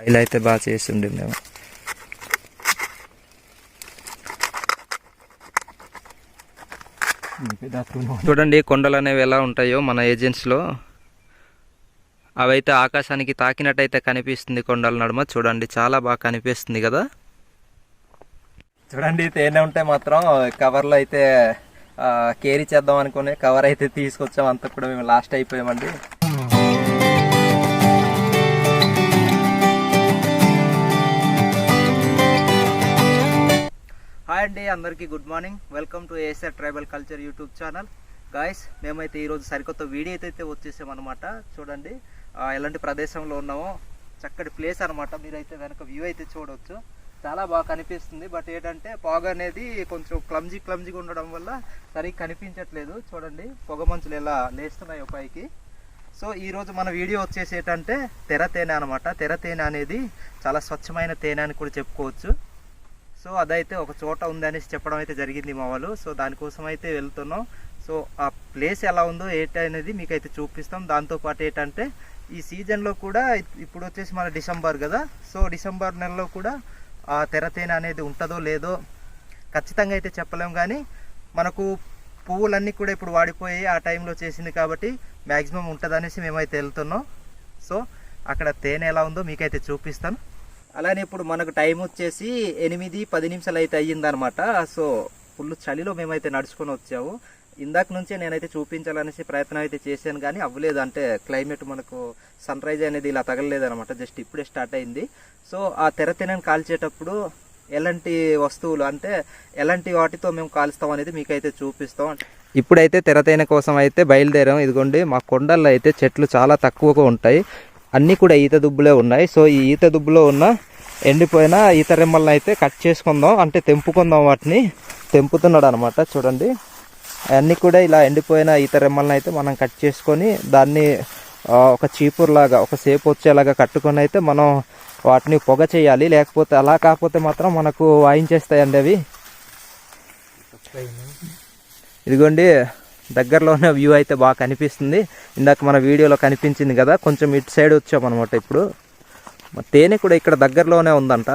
Oil అయితే బాగా చేస్తుండే మేము. చూడండి కొండలు అనేవి ఎలా ఉంటాయో మన ఏజెన్సీలో. అవైతే ఆకాశానికి తాకినట్టయితే కనిపిస్తుంది కొండల నడుమ. చూడండి చాలా బాగా కనిపిస్తుంది కదా. చూడండి తేనె ఉంటే మాత్రం కవర్లో అయితే కేరీ చేద్దాం అనుకుని కవర్ అయితే తీసుకొచ్చాం. అంతా కూడా మేము లాస్ట్ అయిపోయామండి. హాయ్ అండి, అందరికీ good morning. Welcome to ASR tribal culture YouTube channel. Guys, మేమైతే ఈరోజు సరికొత్త వీడియో అయితే వచ్చేసామన్నమాట. చూడండి ఎలాంటి ప్రదేశంలో ఉన్నామో. చక్కటి ప్లేస్ అనమాట. మీరైతే వెనక వ్యూ అయితే చూడవచ్చు. చాలా బాగా కనిపిస్తుంది. బట్ ఏంటంటే పొగ అనేది కొంచెం క్లమ్జీగా ఉండడం వల్ల సరిగ్గా కనిపించట్లేదు. చూడండి పొగ మంచులు ఎలా లేస్తున్నాయో పైకి. సో ఈరోజు మన వీడియో వచ్చేసి ఏంటంటే తెర తేనె అనమాట. తెర తేనె అనేది చాలా స్వచ్ఛమైన తేనె అని కూడా చెప్పుకోవచ్చు. సో అదైతే ఒక చోట ఉందనేసి చెప్పడం అయితే జరిగింది మా వాళ్ళు. సో దానికోసం అయితే వెళ్తున్నాం. సో ఆ ప్లేస్ ఎలా ఉందో ఏంటి అనేది మీకు అయితే చూపిస్తాం. దాంతోపాటు ఏంటంటే ఈ సీజన్లో కూడా ఇప్పుడు వచ్చేసి మన డిసెంబర్ కదా. సో డిసెంబర్ నెలలో కూడా ఆ తెర తేనె అనేది ఉంటుందో లేదో ఖచ్చితంగా అయితే చెప్పలేం. కానీ మనకు పువ్వులన్నీ కూడా ఇప్పుడు వాడిపోయి ఆ టైంలో చేసింది కాబట్టి మ్యాక్సిమం ఉంటుంది అనేసి మేమైతే వెళ్తున్నాం. సో అక్కడ తేనె ఎలా ఉందో మీకైతే చూపిస్తాను. అలానే ఇప్పుడు మనకు టైం వచ్చేసి 8-10 నిమిషాలు అయితే అయ్యిందనమాట. సో ఫుల్ చలిలో మేమైతే నడుచుకొని వచ్చాము. ఇందాక నుంచే నేనైతే చూపించాలనేసి ప్రయత్నం అయితే చేశాను కానీ అవ్వలేదు. అంటే క్లైమేట్ మనకు సన్ రైజ్ అనేది ఇలా తగలలేదు అనమాట. జస్ట్ ఇప్పుడే స్టార్ట్ అయింది. సో ఆ తెర తేనెను కాల్చేటప్పుడు ఎలాంటి వస్తువులు అంటే ఎలాంటి వాటితో మేము కాలుస్తాం అనేది మీకైతే చూపిస్తాం. ఇప్పుడైతే తెర తేనె కోసం అయితే బయలుదేరాం. ఇదిగోండి మా కొండల్లో అయితే చెట్లు చాలా తక్కువగా ఉంటాయి. అన్నీ కూడా ఈత దుబ్బులే ఉన్నాయి. సో ఈ ఈత దుబ్బులో ఉన్న ఎండిపోయిన ఈత రెమ్మలను అయితే కట్ చేసుకుందాం, అంటే తెంపుకుందాం. వాటిని తెంపుతున్నాడు అనమాట. చూడండి అవన్నీ కూడా ఇలా ఎండిపోయిన ఈత రెమ్మలను అయితే మనం కట్ చేసుకొని దాన్ని ఒక చీపురులాగా ఒక సేపు వచ్చేలాగా కట్టుకొని అయితే మనం వాటిని పొగ చేయాలి. లేకపోతే అలా కాకపోతే మాత్రం మనకు వాయించేస్తాయండి అవి. ఇదిగోండి దగ్గరలో ఉన్న వ్యూ అయితే బాగా కనిపిస్తుంది. ఇందాక మన వీడియోలో కనిపించింది కదా. కొంచెం ఇటు సైడ్ వచ్చామన్నమాట. ఇప్పుడు తేనె కూడా ఇక్కడ దగ్గరలోనే ఉందంట.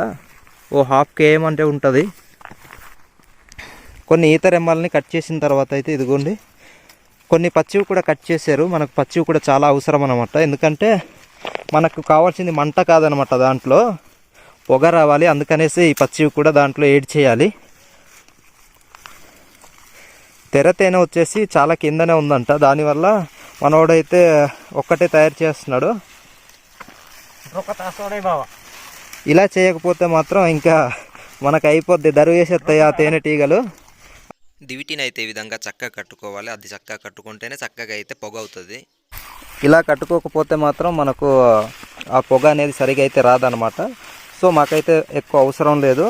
ఓ 1/2 km అంటే ఉంటుంది. కొన్ని ఈత రెమ్మల్ని కట్ చేసిన తర్వాత అయితే ఇదిగోండి కొన్ని పచ్చివి కూడా కట్ చేశారు. మనకు పచ్చివి కూడా చాలా అవసరం అనమాట. ఎందుకంటే మనకు కావాల్సింది మంట కాదనమాట, దాంట్లో పొగ రావాలి. అందుకనేసి ఈ పచ్చివి కూడా దాంట్లో ఏడ్ చేయాలి. తెర తేనె వచ్చేసి చాలా కిందనే ఉందంట. దానివల్ల మనోడైతే ఒక్కటే తయారు చేస్తున్నాడు. ఇలా చేయకపోతే మాత్రం ఇంకా మనకు అయిపోద్ది, దరువు వేసేస్తాయి ఆ తేనె టీగలు. దివిటీని అయితే ఈ విధంగా చక్కగా కట్టుకోవాలి. అది చక్కగా కట్టుకుంటేనే చక్కగా అయితే పొగ అవుతుంది. ఇలా కట్టుకోకపోతే మాత్రం మనకు ఆ పొగ అనేది సరిగా అయితే రాదనమాట. సో మాకైతే ఎక్కువ అవసరం లేదు.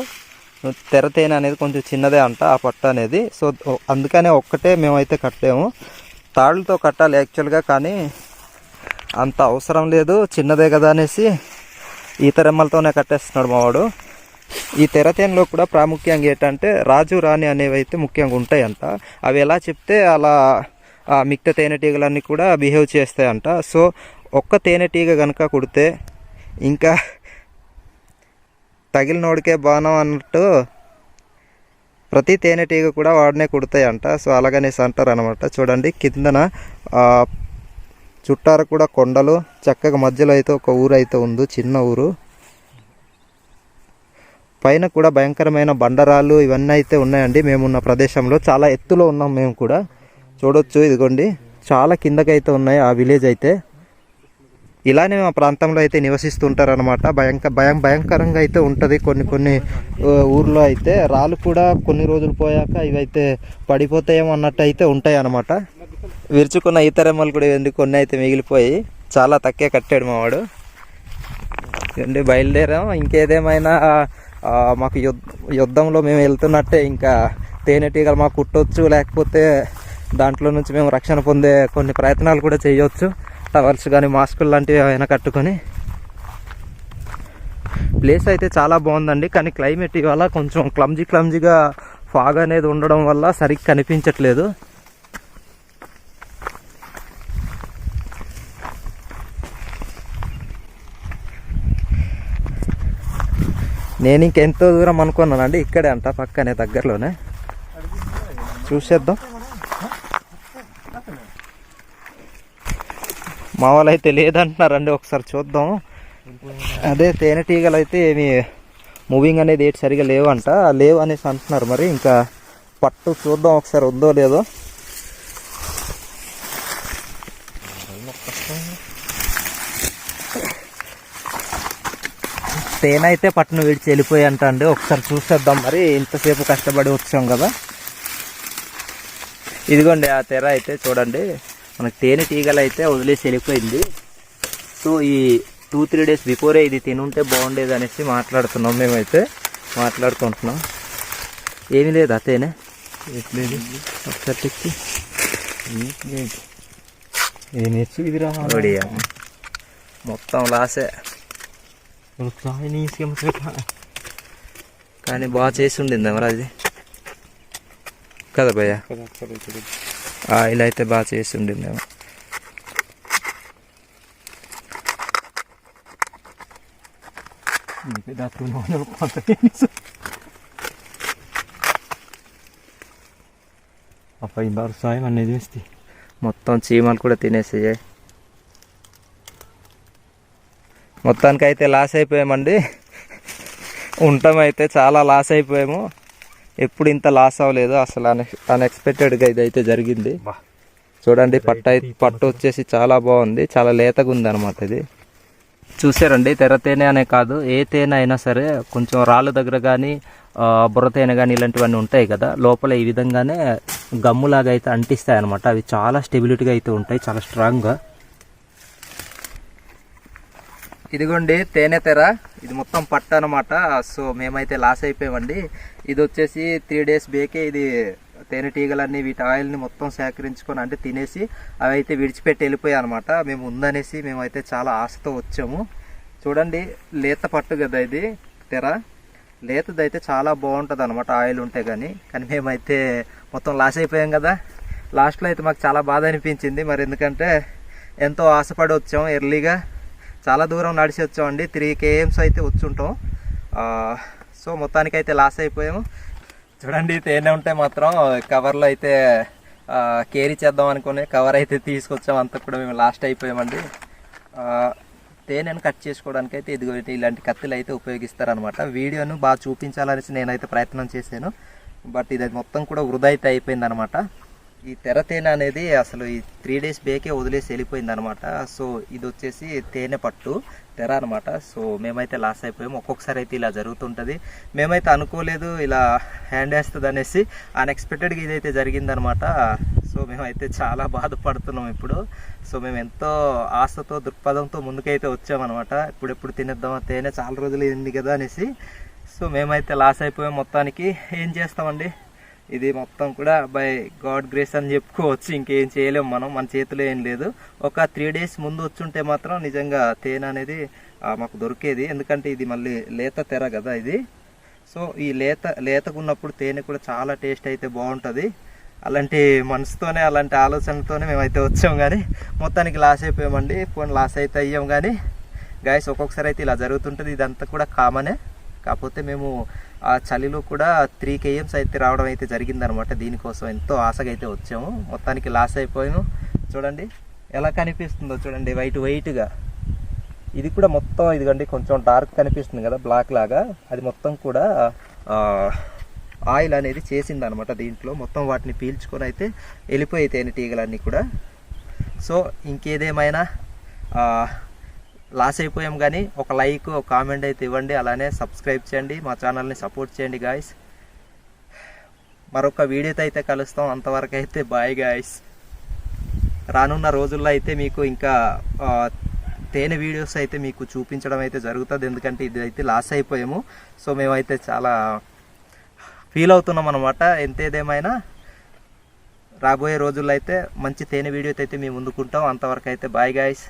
తెర తేనె అనేది కొంచెం చిన్నదే అంట ఆ పట్ట అనేది. సో అందుకనే ఒక్కటే మేమైతే కట్టాము. తాళ్ళతో కట్టాలి యాక్చువల్గా, కానీ అంత అవసరం లేదు, చిన్నదే కదా అనేసి ఈత రెమ్మలతోనే కట్టేస్తున్నాడు మావాడు. ఈ తెర తేనెలో కూడా ప్రాముఖ్యంగా ఏంటంటే రాజు రాణి అనేవి అయితే ముఖ్యంగా ఉంటాయంట. అవి ఎలా చెప్తే అలా మిగతా తేనెటీగలన్నీ కూడా బిహేవ్ చేస్తాయంట. సో ఒక్క తేనెటీగ కనుక కుడితే ఇంకా తగిలినోడికే బాణం అన్నట్టు ప్రతి తేనెటీగ కూడా వాడినే కుడతాయంట. సో అలాగనేసి అంటారు అనమాట. చూడండి కిందన చుట్టారు కూడా కొండలు, చక్కగా మధ్యలో అయితే ఒక ఊరు అయితే ఉంది, చిన్న ఊరు. పైన కూడా భయంకరమైన బండరాళ్ళు ఇవన్నీ అయితే ఉన్నాయండి. మేమున్న ప్రదేశంలో చాలా ఎత్తులో ఉన్నాం మేము కూడా. చూడొచ్చు ఇదిగోండి చాలా కిందకైతే ఉన్నాయి ఆ విలేజ్ అయితే. ఇలానే మా ప్రాంతంలో అయితే నివసిస్తుంటారనమాట. భయంకరంగా అయితే ఉంటుంది. కొన్ని ఊర్లో అయితే రాళ్ళు కూడా కొన్ని రోజులు పోయాక ఇవైతే పడిపోతాయేమో అన్నట్టు అయితే ఉంటాయి అన్నమాట. విరుచుకున్న ఈత రెమ్మలు కూడా కొన్ని అయితే మిగిలిపోయి చాలా తక్కువ కట్టాడు మావాడు. ఇదండి బయలుదేరాం. ఇంకేదేమైనా మాకు యుద్ధంలో మేము వెళ్తున్నట్టే ఇంకా తేనెటీగలు మాకు కుట్టవచ్చు, లేకపోతే దాంట్లో నుంచి మేము రక్షణ పొందే కొన్ని ప్రయత్నాలు కూడా చేయవచ్చు. టవర్స్ కానీ మాస్కులు లాంటివి ఏమైనా కట్టుకొని. ప్లేస్ అయితే చాలా బాగుందండి. కానీ క్లైమేట్ ఇవాళ కొంచెం క్లమ్జీగా ఫాగ్ అనేది ఉండడం వల్ల సరిగ్గా కనిపించట్లేదు. నేను ఇంకెంతో దూరం అనుకున్నానండి, ఇక్కడే అంట పక్కనే దగ్గరలోనే. చూసేద్దాం. మా వాళ్ళు అయితే లేదంటున్నారండి, ఒకసారి చూద్దాం. అదే తేనెటీగలు అయితే ఏమి మూవింగ్ అనేది ఏటి సరిగా లేవంట, లేవు అనేసి అంటున్నారు. మరి ఇంకా పట్టు చూద్దాం ఒకసారి ఉందో లేదో. తేనె అయితే పట్టును విడిచి వెళ్ళిపోయి అంట అండి, ఒకసారి చూసేద్దాం. మరి ఇంతసేపు కష్టపడి వచ్చాం కదా. ఇదిగోండి ఆ తెర అయితే చూడండి, మనకు తేనెటీగలు అయితే వదిలేసి వెళ్ళిపోయింది. సో ఈ 2-3 డేస్ బిఫోరే ఇది తినుంటే బాగుండేది అనేసి మాట్లాడుతున్నాం, మేమైతే మాట్లాడుకుంటున్నాం. ఏమీ లేదా తేనె? లేదు. ఒకసారి తెచ్చి మొత్తం లాసే. కానీ బాగా చేసి ఉండింది మరి అది కదా భయ్య, ఆయిల్ అయితే బాగా చేసి ఉండిందేమో. మొత్తం చీమలు కూడా తినేసాయి. మొత్తానికి అయితే లాస్ అయిపోయామండి. ఉండటమైతే చాలా లాస్ అయిపోయాము. ఎప్పుడు ఇంత లాస్ అవ్వలేదు అసలు. అన్ఎక్స్పెక్టెడ్గా ఇదైతే జరిగింది. చూడండి పట్టు వచ్చేసి చాలా బాగుంది, చాలా లేతగా ఉంది అనమాట. ఇది చూసారండి, తెర తేనె అనే కాదు, ఏ తేనె అయినా సరే కొంచెం రాళ్ళ దగ్గర కానీ బుర్ర తేనె కానీ ఇలాంటివన్నీ ఉంటాయి కదా, లోపల ఈ విధంగానే గమ్ములాగా అయితే అంటిస్తాయి అనమాట. అవి చాలా స్టెబిలిటీగా అయితే ఉంటాయి, చాలా స్ట్రాంగ్గా. ఇదిగోండి తేనె తెర, ఇది మొత్తం పట్టు అనమాట. సో మేమైతే లాస్ అయిపోయామండి. ఇది వచ్చేసి 3 డేస్ బేకే ఇది తేనెటీగలన్నీ వీటి ఆయిల్ని మొత్తం సేకరించుకొని అంటే తినేసి అవి అయితే విడిచిపెట్టి వెళ్ళిపోయాయి అనమాట. మేము ఉందనేసి మేమైతే చాలా ఆశతో వచ్చాము. చూడండి లేత పట్టు కదా ఇది తెర, లేతదైతే చాలా బాగుంటుంది అనమాట ఆయిల్ ఉంటే కానీ మేమైతే మొత్తం లాస్ అయిపోయాం కదా. లాస్ట్లో అయితే మాకు చాలా బాధ అనిపించింది. మరి ఎందుకంటే ఎంతో ఆశపడి వచ్చాము, ఎర్లీగా చాలా దూరం నడిచి వచ్చామండి, 3 km అయితే వచ్చుంటాం. సో మొత్తానికి అయితే లాస్ అయిపోయాము. చూడండి తేనె ఉంటే మాత్రం కవర్లో అయితే కేరీ చేద్దాం అనుకుని కవర్ అయితే తీసుకొచ్చాం, అంతా కూడా మేము లాస్ట్ అయిపోయామండి. తేనెను కట్ చేసుకోవడానికి అయితే ఇదిగో ఇలాంటి కత్తులు అయితే ఉపయోగిస్తారనమాట. వీడియోను బాగా చూపించాలనేసి నేనైతే ప్రయత్నం చేశాను, బట్ ఇది మొత్తం కూడా వృధా అయితే అయిపోయింది అనమాట. ఈ తెర తేనె అనేది అసలు ఈ 3 డేస్ బేకే వదిలేసి వెళ్ళిపోయింది అనమాట. సో ఇది వచ్చేసి తేనె పట్టు తెర అనమాట. సో మేమైతే లాస్ అయిపోయాము. ఒక్కొక్కసారి అయితే ఇలా జరుగుతుంటుంది. మేమైతే అనుకోలేదు ఇలా హ్యాండ్ వేస్తుంది అనేసి, అన్ఎక్స్పెక్టెడ్గా ఇదైతే జరిగిందనమాట. సో మేమైతే చాలా బాధపడుతున్నాం ఇప్పుడు. సో మేము ఎంతో ఆశతో దృక్పథంతో ముందుకైతే వచ్చామన్నమాట. ఇప్పుడెప్పుడు తినేద్దామా, తేనె చాలా రోజులు అయింది కదా అనేసి. సో మేమైతే లాస్ అయిపోయాం. మొత్తానికి ఏం చేస్తామండి, ఇది మొత్తం కూడా బై గాడ్ గ్రేస్ అని చెప్పుకోవచ్చు. ఇంకేం చేయలేము మనం, మన చేతిలో ఏం లేదు. ఒక 3 డేస్ ముందు వచ్చుంటే మాత్రం నిజంగా తేనె అనేది మాకు దొరికేది. ఎందుకంటే ఇది మళ్ళీ లేత తెర కదా ఇది. సో ఈ లేతగా ఉన్నప్పుడు తేనె కూడా చాలా టేస్ట్ అయితే బాగుంటుంది. అలాంటి మనసుతోనే అలాంటి ఆలోచనతోనే మేమైతే వచ్చాం, కానీ మొత్తానికి లాస్ అయిపోయామండి. పోనీ లాస్ అయితే అయ్యాం కానీ గాయస్, ఒక్కొక్కసారి అయితే ఇలా జరుగుతుంటుంది. ఇదంతా కూడా కామనే. కాకపోతే మేము ఆ చలిలో కూడా 3 km అయితే రావడం అయితే జరిగిందనమాట. దీనికోసం ఎంతో ఆశగా అయితే వచ్చాము. మొత్తానికి లాస్ అయిపోయాము. చూడండి ఎలా కనిపిస్తుందో చూడండి, వైట్గా. ఇది కూడా మొత్తం ఇదిగండి కొంచెం డార్క్ కనిపిస్తుంది కదా, బ్లాక్ లాగా. అది మొత్తం కూడా ఆయిల్ అనేది చేసిందనమాట. దీంట్లో మొత్తం వాటిని పీల్చుకొని అయితే వెళ్ళిపోయాయి తేనెటీగలన్నీ కూడా. సో ఇంకేదేమైనా లాస్ అయిపోయాం, కానీ ఒక లైక్, ఒక కామెంట్ అయితే ఇవ్వండి. అలానే సబ్స్క్రైబ్ చేయండి, మా ఛానల్ని సపోర్ట్ చేయండి గాయస్. మరొక వీడియోతో అయితే కలుస్తాం. అంతవరకు అయితే బాయ్ గాయస్. రానున్న రోజుల్లో అయితే మీకు ఇంకా తేనె వీడియోస్ అయితే మీకు చూపించడం అయితే జరుగుతుంది. ఎందుకంటే ఇది అయితే లాస్ అయిపోయాము. సో మేమైతే చాలా ఫీల్ అవుతున్నాం అనమాట. ఎంతేదేమైనా రాబోయే రోజుల్లో అయితే మంచి తేనె వీడియోతో అయితే మేము ముందుకుంటాం. అంతవరకు అయితే బాయ్ గాయస్.